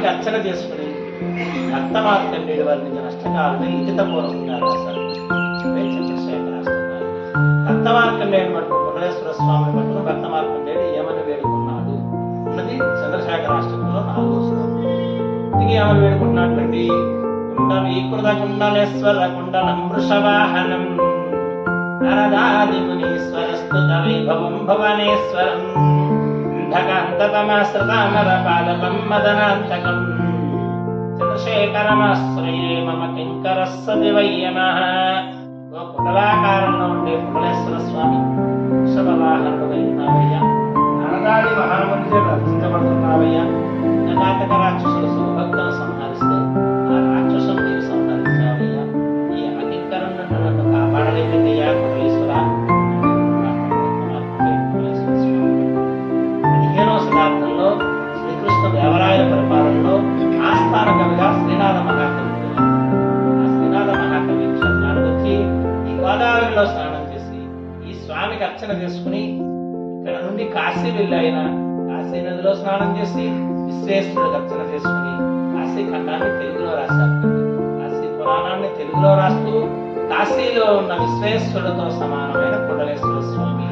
స్వామికి అర్చన చేసుకుని భక్త మార్కండేయుడు వర్ణించిన అష్టకాలను లిఖితపూర్వకంగా రాశారు. చంద్రశేఖర అష్టకాలు. భక్త మార్కండేయుడు మటుకు మురళేశ్వర స్వామిని మటుకు భక్త మార్కండేయుడు ఏమని వేడుకున్నాడు అన్నది చంద్రశేఖర అష్టకంలో 4వ శ్లోకం. ఇది ఏమని వేడుకున్నటువంటి కుండలీకృత కుండలేశ్వర కుండలం వృషవాహనం నరదాది మునీశ్వర స్తుత వైభవం భువనేశ్వరం అంధకాంతతమాశ్రితామర పాదపం మదనాంతకం చంద్రశేఖరమాశ్రయే మమ కింకరః సది వయ్యమః. ఓ కుండలాకారంలో ఉండే కుండలేశ్వర స్వామి వృషభవాహనుడై ఉన్నావయ్యా, నరదాది మహామునిచే రక్షించబడుతున్నావయ్యా. నగాతక రాక్షసులు శివభక్తులను సంహరిస్తే ఆ రాక్షసులు నీవు సంహరించావయ్యా. ఈ అకింకరం నన్ను కాపాడలేదయ్యా కుండలేశ్వర. 15వ శతాబ్దంలో శ్రీకృష్ణ దేవరాయల పరిపాలనలో ఆస్థాన కవిగా శ్రీనాథ మహాకవి. ఆ శ్రీనాథ మహాకవి క్షణానికి వచ్చి ఈ గోదావరిలో స్నానం చేసి ఈ స్వామికి అర్చన చేసుకుని ఇక్కడ నుండి కాశీ వెళ్ళి ఆయన కాశీ నదిలో స్నానం చేసి విశ్వేశ్వరుడికి అర్చన చేసుకుని కాశీ ఖండాన్ని తెలుగులో రాశారు. కాశీ పురాణాన్ని తెలుగులో రాస్తూ కాశీలో ఉన్న విశ్వేశ్వరుడితో సమానమైన కుండలేశ్వర స్వామి